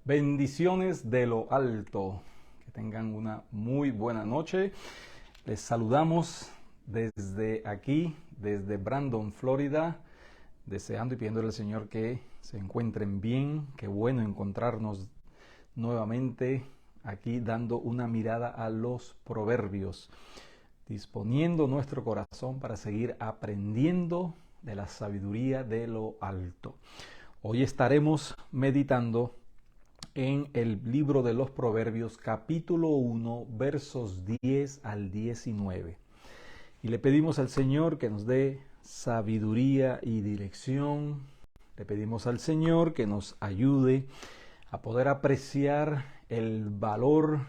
Bendiciones de lo alto. Que tengan una muy buena noche. Les saludamos desde aquí, desde Brandon, Florida, deseando y pidiéndole al Señor que se encuentren bien. Qué bueno encontrarnos nuevamente aquí dando una mirada a los proverbios, disponiendo nuestro corazón para seguir aprendiendo de la sabiduría de lo alto. Hoy estaremos meditando en el libro de los Proverbios, capítulo 1, versos 10 al 19. Y le pedimos al Señor que nos dé sabiduría y dirección. Le pedimos al Señor que nos ayude a poder apreciar el valor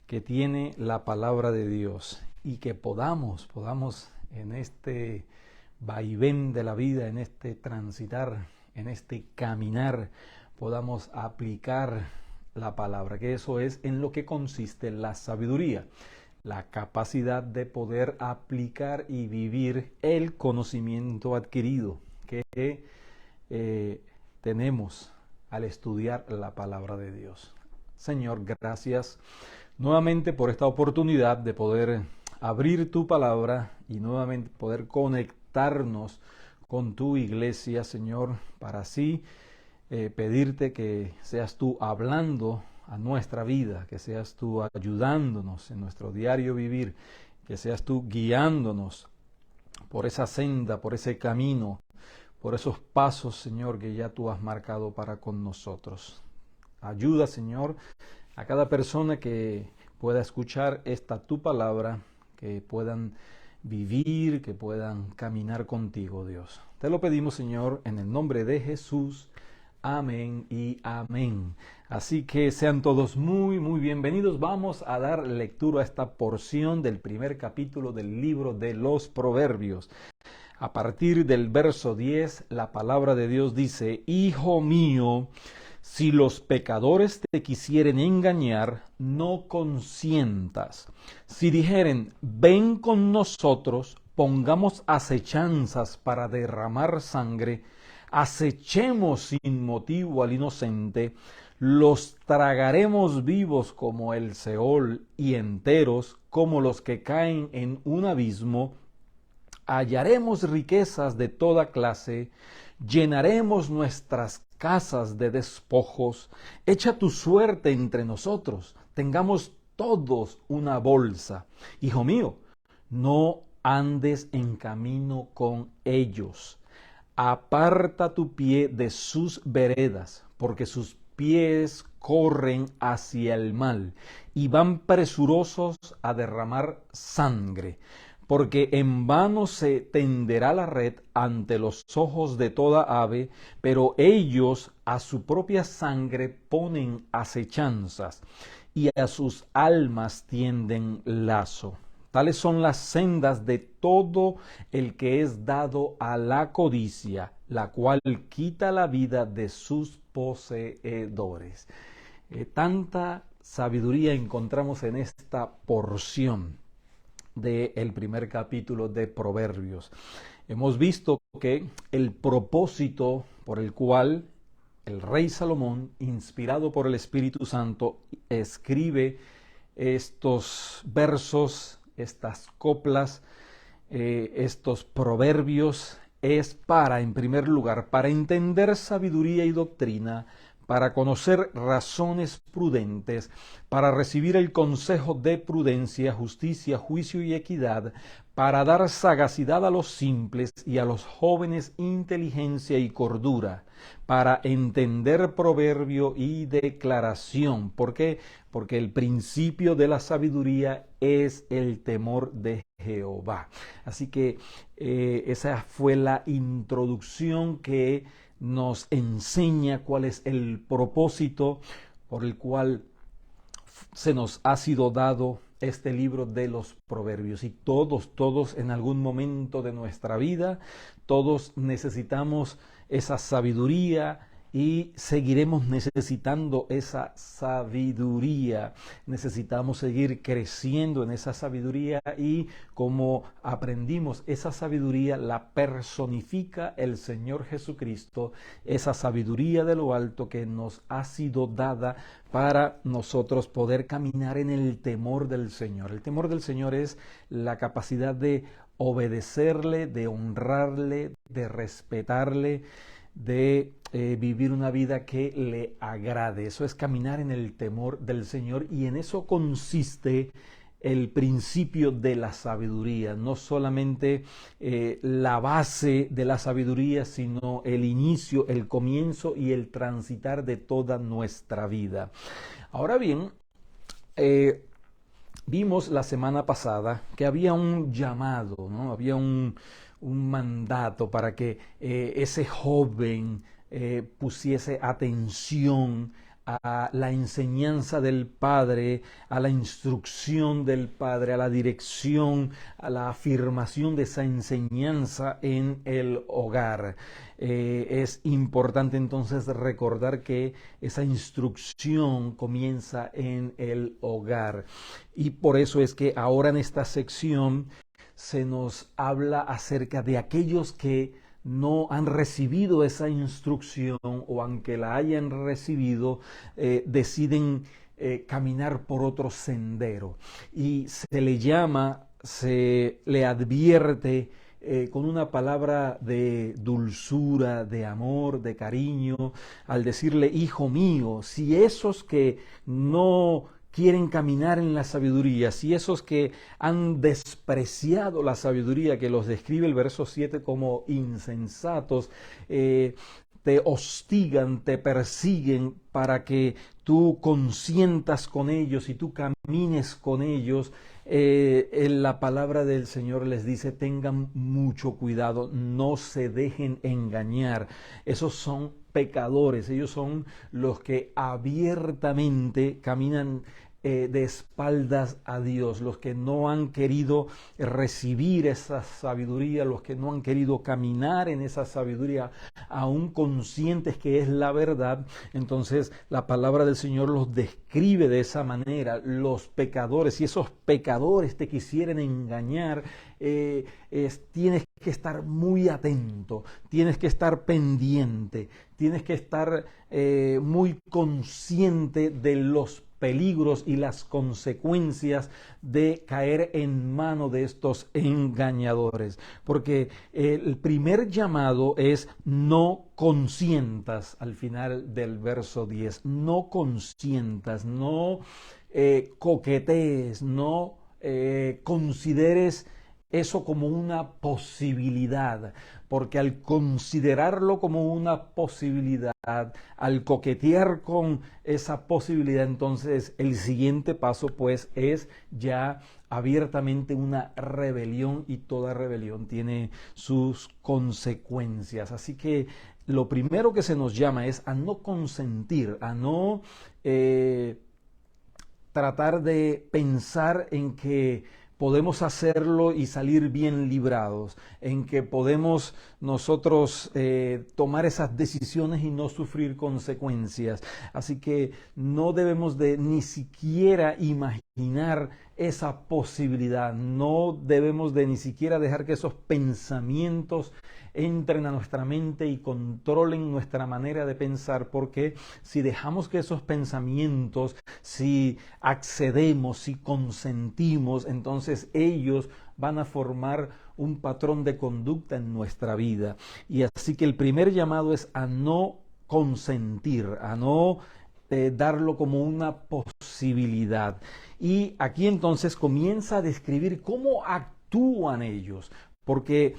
que tiene la palabra de Dios y que podamos en este vaivén de la vida, en este transitar, en este caminar, podamos aplicar la palabra, que eso es en lo que consiste la sabiduría, la capacidad de poder aplicar y vivir el conocimiento adquirido que tenemos al estudiar la palabra de Dios. Señor, gracias nuevamente por esta oportunidad de poder abrir tu palabra y nuevamente poder conectarnos con tu iglesia, Señor, para así pedirte que seas tú hablando a nuestra vida, que seas tú ayudándonos en nuestro diario vivir, que seas tú guiándonos por esa senda, por ese camino, por esos pasos, Señor, que ya tú has marcado para con nosotros. Ayuda, Señor, a cada persona que pueda escuchar esta tu palabra, que puedan vivir, que puedan caminar contigo, Dios. Te lo pedimos, Señor, en el nombre de Jesús. Amén y amén. Así que sean todos muy bienvenidos. Vamos a dar lectura a esta porción del primer capítulo del libro de los Proverbios. A partir del verso 10, la palabra de Dios dice: Hijo mío, si los pecadores te quisieren engañar, no consientas. Si dijeren, ven con nosotros, pongamos acechanzas para derramar sangre, acechemos sin motivo al inocente, los tragaremos vivos como el Seol y enteros como los que caen en un abismo, hallaremos riquezas de toda clase, llenaremos nuestras casas de despojos, echa tu suerte entre nosotros, tengamos todos una bolsa. Hijo mío, no andes en camino con ellos. Aparta tu pie de sus veredas, porque sus pies corren hacia el mal y van presurosos a derramar sangre, porque en vano se tenderá la red ante los ojos de toda ave, pero ellos a su propia sangre ponen acechanzas y a sus almas tienden lazo. Tales son las sendas de todo el que es dado a la codicia, la cual quita la vida de sus poseedores. Tanta sabiduría encontramos en esta porción del primer capítulo de Proverbios. Hemos visto que el propósito por el cual el rey Salomón, inspirado por el Espíritu Santo, escribe estos versos, estas coplas, estos proverbios, es para, en primer lugar, para entender sabiduría y doctrina, para conocer razones prudentes, para recibir el consejo de prudencia, justicia, juicio y equidad, para dar sagacidad a los simples y a los jóvenes inteligencia y cordura, para entender proverbio y declaración. ¿Por qué? Porque el principio de la sabiduría es el temor de Jehová. Así que esa fue la introducción que nos enseña cuál es el propósito por el cual se nos ha sido dado este libro de los Proverbios. Y todos en algún momento de nuestra vida, todos necesitamos esa sabiduría y seguiremos necesitando esa sabiduría. Necesitamos seguir creciendo en esa sabiduría y como aprendimos, esa sabiduría la personifica el Señor Jesucristo, esa sabiduría de lo alto que nos ha sido dada para nosotros poder caminar en el temor del Señor. El temor del Señor es la capacidad de obedecerle, de honrarle, de respetarle, de vivir una vida que le agrade. Eso es caminar en el temor del Señor y en eso consiste el principio de la sabiduría, no solamente la base de la sabiduría, sino el inicio, el comienzo y el transitar de toda nuestra vida. Ahora bien, vimos la semana pasada que había un llamado, ¿no? Había un mandato para que ese joven pusiese atención a la enseñanza del Padre, a la instrucción del Padre, a la dirección, a la afirmación de esa enseñanza en el hogar. Es importante entonces recordar que esa instrucción comienza en el hogar. Y por eso es que ahora en esta sección se nos habla acerca de aquellos que no han recibido esa instrucción o aunque la hayan recibido, deciden caminar por otro sendero. Y se le llama, se le advierte con una palabra de dulzura, de amor, de cariño, al decirle, hijo mío, si esos que no quieren caminar en la sabiduría, si esos que han despreciado la sabiduría, que los describe el verso 7 como insensatos, te hostigan, te persiguen para que tú consientas con ellos y tú camines con ellos, en la palabra del Señor les dice, tengan mucho cuidado, no se dejen engañar. Esos son pecadores, ellos son los que abiertamente caminan de espaldas a Dios, los que no han querido recibir esa sabiduría, los que no han querido caminar en esa sabiduría, aún conscientes que es la verdad. Entonces la palabra del Señor los describe de esa manera, los pecadores. Si esos pecadores te quisieren engañar, tienes que estar muy atento, tienes que estar pendiente, tienes que estar muy consciente de los peligros y las consecuencias de caer en mano de estos engañadores. Porque el primer llamado es no consientas, al final del verso 10, no consientas, no coquetees, no consideres eso como una posibilidad, porque al considerarlo como una posibilidad, al coquetear con esa posibilidad, entonces el siguiente paso pues es ya abiertamente una rebelión y toda rebelión tiene sus consecuencias. Así que lo primero que se nos llama es a no consentir, a no tratar de pensar en que podemos hacerlo y salir bien librados, en que podemos nosotros tomar esas decisiones y no sufrir consecuencias. Así que no debemos de ni siquiera imaginar esa posibilidad, no debemos de ni siquiera dejar que esos pensamientos entren a nuestra mente y controlen nuestra manera de pensar, porque si dejamos que esos pensamientos, si accedemos, si consentimos, entonces ellos van a formar un patrón de conducta en nuestra vida. Y así que el primer llamado es a no consentir, a no darlo como una posibilidad. Y aquí entonces comienza a describir cómo actúan ellos, porque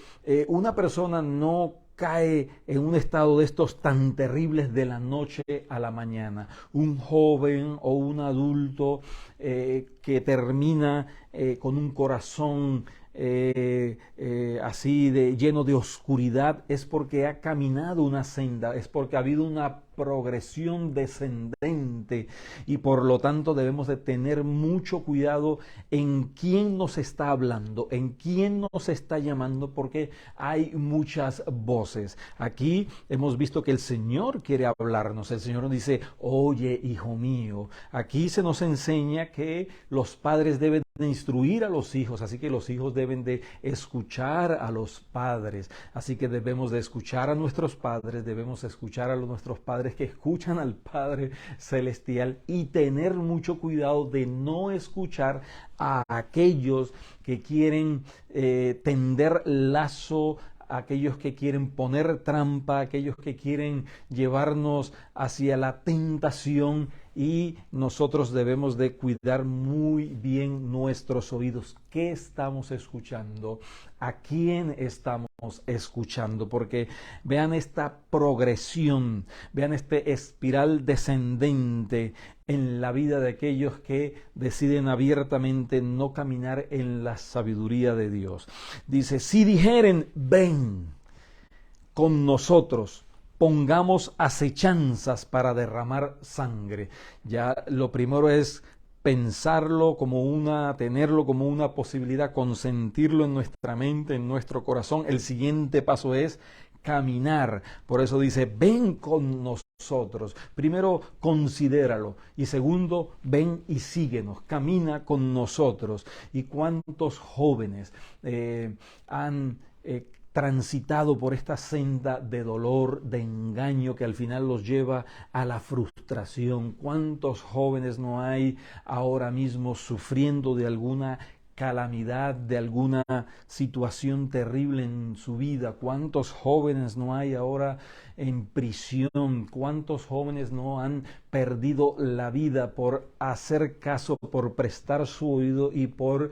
una persona no cae en un estado de estos tan terribles de la noche a la mañana. Un joven o un adulto que termina con un corazón así de lleno de oscuridad, es porque ha caminado una senda, es porque ha habido una progresión descendente y por lo tanto debemos de tener mucho cuidado en quién nos está hablando, en quién nos está llamando, porque hay muchas voces. Aquí hemos visto que el Señor quiere hablarnos, el Señor nos dice, oye, hijo mío. Aquí se nos enseña que los padres deben de instruir a los hijos, así que los hijos deben de escuchar a los padres, así que debemos de escuchar a nuestros padres, debemos escuchar a nuestros padres que escuchan al Padre Celestial y tener mucho cuidado de no escuchar a aquellos que quieren tender lazo, aquellos que quieren poner trampa, aquellos que quieren llevarnos hacia la tentación, y nosotros debemos de cuidar muy bien nuestros oídos. ¿Qué estamos escuchando? ¿A quién estamos escuchando? Porque vean esta progresión, vean este espiral descendente en la vida de aquellos que deciden abiertamente no caminar en la sabiduría de Dios. Dice, si dijeren, ven con nosotros, pongamos acechanzas para derramar sangre. Ya lo primero es pensarlo como tenerlo como una posibilidad, consentirlo en nuestra mente, en nuestro corazón. El siguiente paso es caminar. Por eso dice, ven con nosotros. Primero, considéralo. Y segundo, ven y síguenos. Camina con nosotros. ¿Y cuántos jóvenes han transitado por esta senda de dolor, de engaño que al final los lleva a la frustración? ¿Cuántos jóvenes no hay ahora mismo sufriendo de alguna calamidad, de alguna situación terrible en su vida? ¿Cuántos jóvenes no hay ahora en prisión? ¿Cuántos jóvenes no han perdido la vida por hacer caso, por prestar su oído y por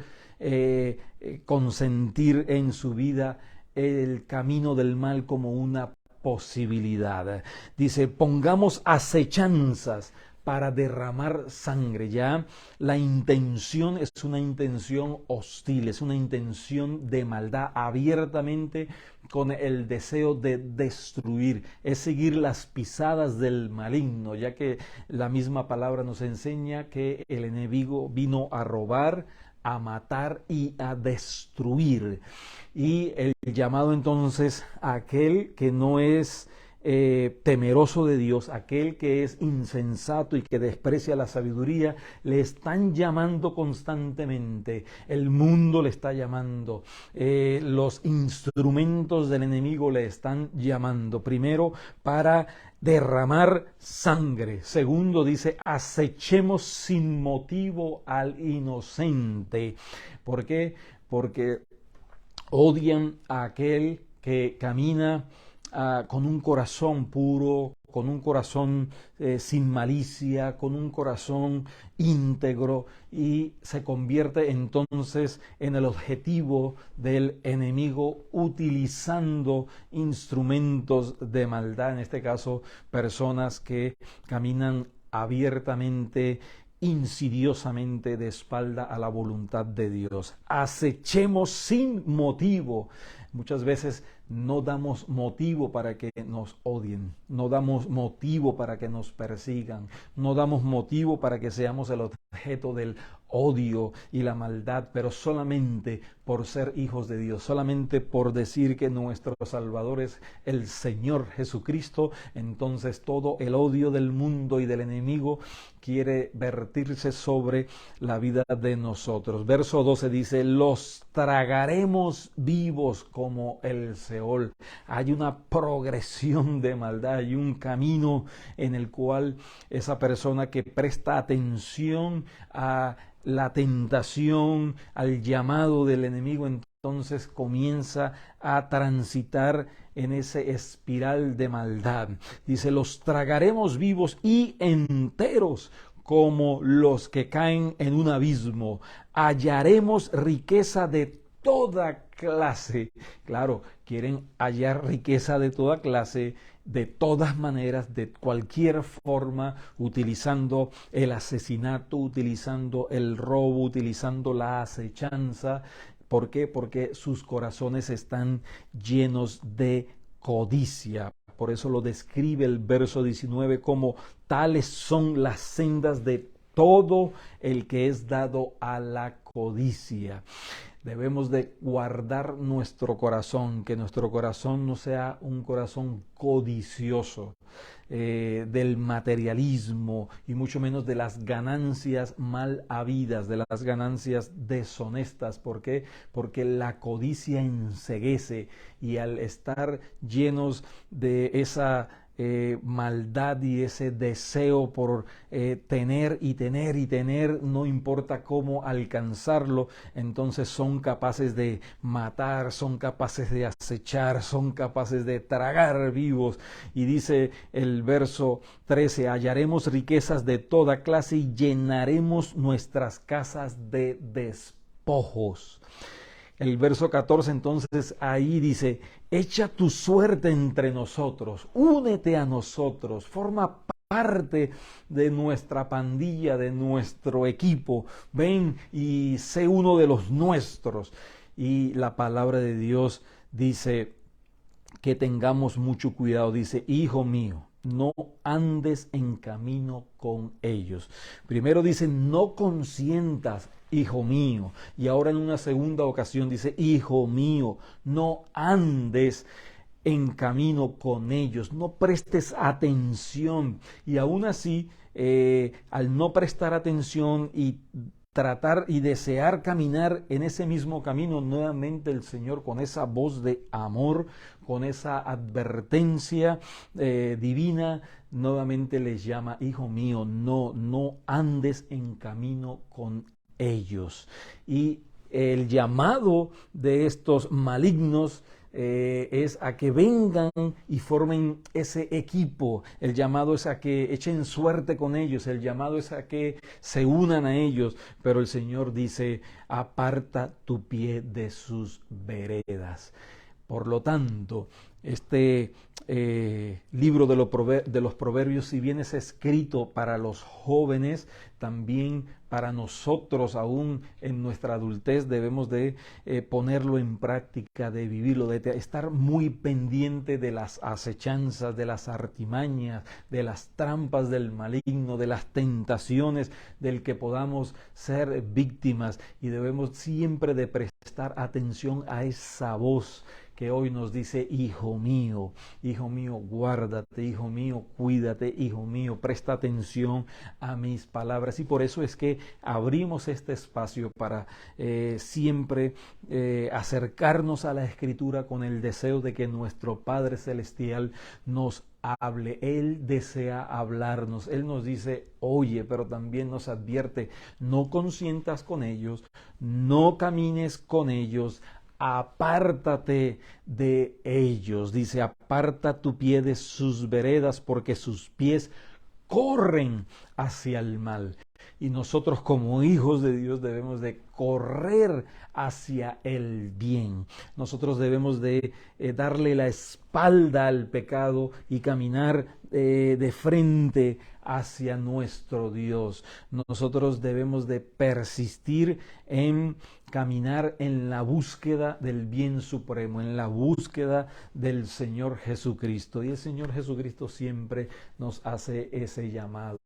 consentir en su vida el camino del mal como una posibilidad? Dice, pongamos acechanzas para derramar sangre. Ya la intención es una intención hostil, es una intención de maldad, abiertamente con el deseo de destruir, es seguir las pisadas del maligno, ya que la misma palabra nos enseña que el enemigo vino a robar, a matar y a destruir. Y el llamado entonces a aquel que no es temeroso de Dios, aquel que es insensato y que desprecia la sabiduría, le están llamando constantemente. El mundo le está llamando, los instrumentos del enemigo le están llamando. Primero, para derramar sangre. Segundo, dice, acechemos sin motivo al inocente. ¿Por qué? Porque odian a aquel que camina con un corazón puro, con un corazón sin malicia, con un corazón íntegro, y se convierte entonces en el objetivo del enemigo utilizando instrumentos de maldad, en este caso personas que caminan abiertamente, insidiosamente de espalda a la voluntad de Dios. Acechemos sin motivo. Muchas veces no damos motivo para que nos odien, no damos motivo para que nos persigan, no damos motivo para que seamos el objeto del odio y la maldad, pero solamente por ser hijos de Dios, solamente por decir que nuestro Salvador es el Señor Jesucristo, entonces todo el odio del mundo y del enemigo quiere vertirse sobre la vida de nosotros. Verso 12 dice, los tragaremos vivos como el Seol. Hay una progresión de maldad, hay un camino en el cual esa persona que presta atención a la tentación, al llamado del enemigo, entonces comienza a transitar en ese espiral de maldad. Dice, los tragaremos vivos y enteros como los que caen en un abismo. Hallaremos riqueza de toda clase. Claro, quieren hallar riqueza de toda clase, de todas maneras, de cualquier forma, utilizando el asesinato, utilizando el robo, utilizando la acechanza, ¿Por qué? Porque sus corazones están llenos de codicia. Por eso lo describe el verso 19 como tales son las sendas de todo el que es dado a la codicia. Debemos de guardar nuestro corazón, que nuestro corazón no sea un corazón codicioso del materialismo y mucho menos de las ganancias mal habidas, de las ganancias deshonestas. ¿Por qué? Porque la codicia enceguece y al estar llenos de esa maldad y ese deseo por tener y tener y tener, no importa cómo alcanzarlo, entonces son capaces de matar, son capaces de acechar, son capaces de tragar vivos. Y dice el verso 13, hallaremos riquezas de toda clase y llenaremos nuestras casas de despojos. El verso 14 entonces ahí dice, echa tu suerte entre nosotros, únete a nosotros, forma parte de nuestra pandilla, de nuestro equipo, ven y sé uno de los nuestros. Y la palabra de Dios dice que tengamos mucho cuidado, dice, hijo mío, no andes en camino con ellos. Primero dice, no consientas, hijo mío. Y ahora en una segunda ocasión dice, hijo mío, no andes en camino con ellos, no prestes atención. Y aún así, al no prestar atención y tratar y desear caminar en ese mismo camino, nuevamente el Señor con esa voz de amor, con esa advertencia divina, nuevamente les llama, hijo mío, no andes en camino con ellos. Y el llamado de estos malignos es a que vengan y formen ese equipo. El llamado es a que echen suerte con ellos. El llamado es a que se unan a ellos. Pero el Señor dice, aparta tu pie de sus veredas. Por lo tanto, este libro de los proverbios, si bien es escrito para los jóvenes, también para nosotros aún en nuestra adultez debemos de ponerlo en práctica, de vivirlo, de estar muy pendiente de las acechanzas, de las artimañas, de las trampas del maligno, de las tentaciones del que podamos ser víctimas, y debemos siempre de prestar atención a esa voz que hoy nos dice, hijo mío, guárdate, hijo mío, cuídate, hijo mío, presta atención a mis palabras. Y por eso es que abrimos este espacio para siempre acercarnos a la Escritura con el deseo de que nuestro Padre Celestial nos hable. Él desea hablarnos. Él nos dice, oye, pero también nos advierte, no consientas con ellos, no camines con ellos, apártate de ellos. Dice, aparta tu pie de sus veredas, porque sus pies corren hacia el mal. Y nosotros como hijos de Dios debemos de correr hacia el bien. Nosotros debemos de darle la espalda al pecado y caminar de frente hacia nuestro Dios. Nosotros debemos de persistir en caminar en la búsqueda del bien supremo, en la búsqueda del Señor Jesucristo. Y el Señor Jesucristo siempre nos hace ese llamado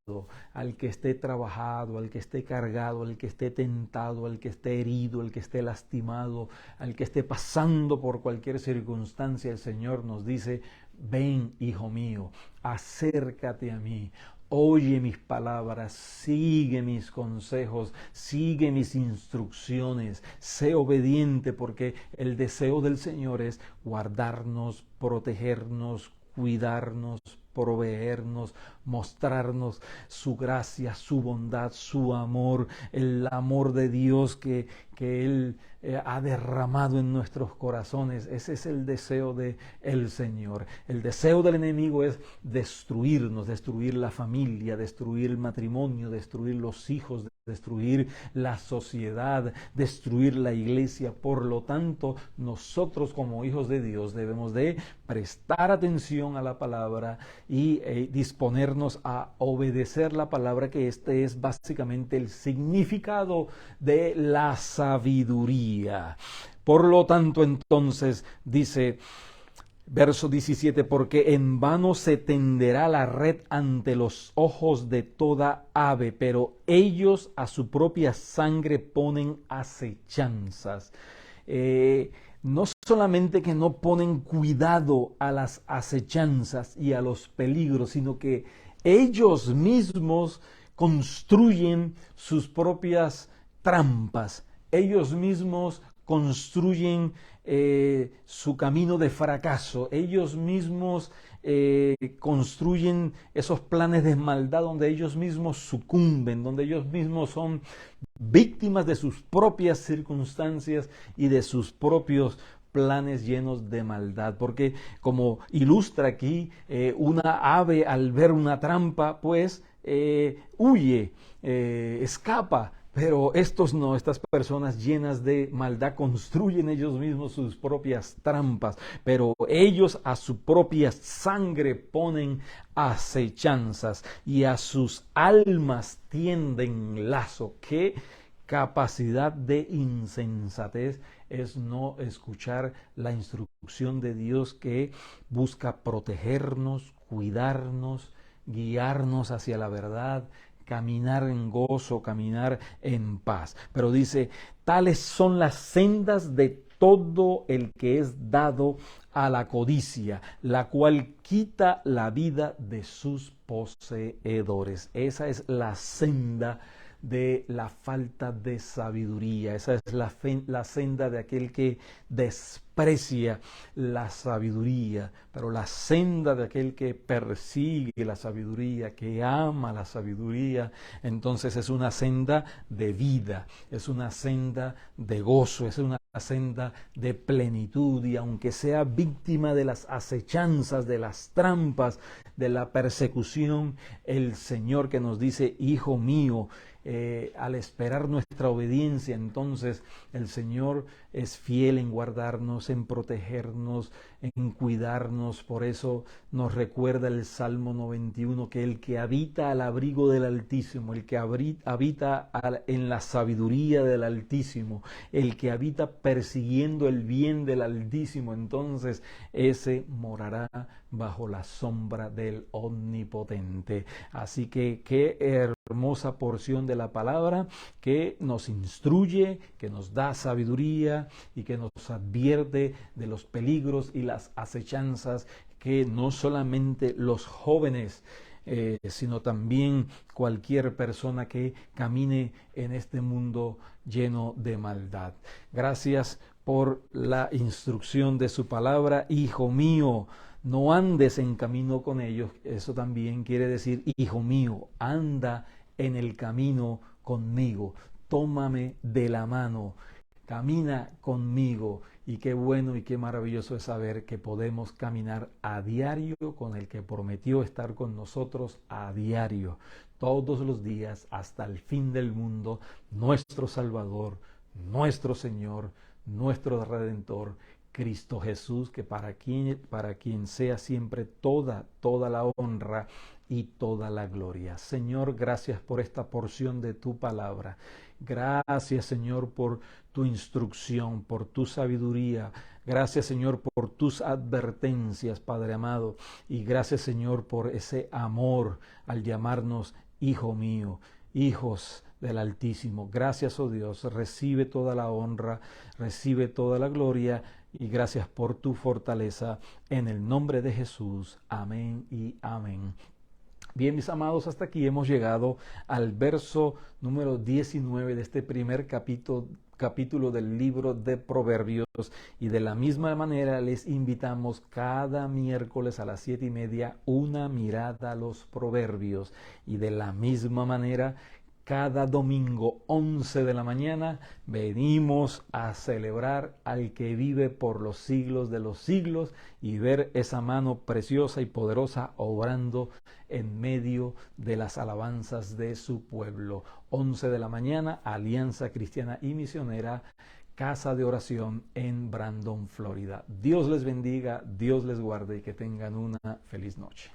al que esté trabajado, al que esté cargado, al que esté tentado, al que esté herido, al que esté lastimado, al que esté pasando por cualquier circunstancia. El Señor nos dice, ven, hijo mío, acércate a mí. Oye mis palabras, sigue mis consejos, sigue mis instrucciones, sé obediente, porque el deseo del Señor es guardarnos, protegernos, cuidarnos, proveernos, mostrarnos su gracia, su bondad, su amor, el amor de Dios que Él ha derramado en nuestros corazones. Ese es el deseo del Señor. El deseo del enemigo es destruirnos, destruir la familia, destruir el matrimonio, destruir los hijos, destruir la sociedad, destruir la iglesia. Por lo tanto, nosotros como hijos de Dios debemos de prestar atención a la palabra y disponernos ayudarnos a obedecer la palabra, que este es básicamente el significado de la sabiduría. Por lo tanto, entonces, dice verso 17, porque en vano se tenderá la red ante los ojos de toda ave, pero ellos a su propia sangre ponen acechanzas. No solamente que no ponen cuidado a las acechanzas y a los peligros, sino que ellos mismos construyen sus propias trampas. Ellos mismos construyen su camino de fracaso. Ellos mismos construyen esos planes de maldad donde ellos mismos sucumben, donde ellos mismos son víctimas de sus propias circunstancias y de sus propios planes llenos de maldad, porque como ilustra aquí, una ave al ver una trampa, pues huye, escapa. Pero estos no, estas personas llenas de maldad construyen ellos mismos sus propias trampas, pero ellos a su propia sangre ponen acechanzas y a sus almas tienden lazo. ¡Qué capacidad de insensatez es no escuchar la instrucción de Dios, que busca protegernos, cuidarnos, guiarnos hacia la verdad, caminar en gozo, caminar en paz? Pero dice, tales son las sendas de todo el que es dado a la codicia, la cual quita la vida de sus poseedores. Esa es la senda de la falta de sabiduría. Esa es la senda de aquel que desprecia la sabiduría, pero la senda de aquel que persigue la sabiduría, que ama la sabiduría, entonces es una senda de vida, es una senda de gozo, es una senda de plenitud. Y aunque sea víctima de las acechanzas, de las trampas, de la persecución, el Señor que nos dice, hijo mío, al esperar nuestra obediencia, entonces el Señor es fiel en guardarnos, en protegernos, en cuidarnos. Por eso nos recuerda el Salmo 91, que el que habita al abrigo del Altísimo, el que habita en la sabiduría del Altísimo, el que habita persiguiendo el bien del Altísimo, entonces ese morará bajo la sombra del Omnipotente. Así que qué hermosa porción de la palabra que nos instruye, que nos da sabiduría y que nos advierte de los peligros y las acechanzas que no solamente los jóvenes, sino también cualquier persona que camine en este mundo lleno de maldad. Gracias por la instrucción de su palabra. Hijo mío, no andes en camino con ellos. Eso también quiere decir, hijo mío, anda en el camino conmigo, tómame de la mano, camina conmigo. Y qué bueno y qué maravilloso es saber que podemos caminar a diario con el que prometió estar con nosotros a diario, todos los días, hasta el fin del mundo, nuestro Salvador, nuestro Señor, nuestro Redentor, Cristo Jesús, que para quien sea siempre toda la honra y toda la gloria. Señor, gracias por esta porción de tu palabra. Gracias, Señor, por tu instrucción, por tu sabiduría. Gracias, Señor, por tus advertencias, Padre amado. Y gracias, Señor, por ese amor al llamarnos hijo mío, hijos del Altísimo. Gracias, oh Dios, recibe toda la honra, recibe toda la gloria, y gracias por tu fortaleza. En el nombre de Jesús. Amén y amén. Bien, mis amados, hasta aquí hemos llegado al verso número 19 de este primer capítulo del libro de Proverbios, y de la misma manera les invitamos cada miércoles a las 7:30 una mirada a los Proverbios, y de la misma manera cada domingo 11 de la mañana venimos a celebrar al que vive por los siglos de los siglos y ver esa mano preciosa y poderosa obrando en medio de las alabanzas de su pueblo. 11 de la mañana, Alianza Cristiana y Misionera, Casa de Oración en Brandon, Florida. Dios les bendiga, Dios les guarde y que tengan una feliz noche.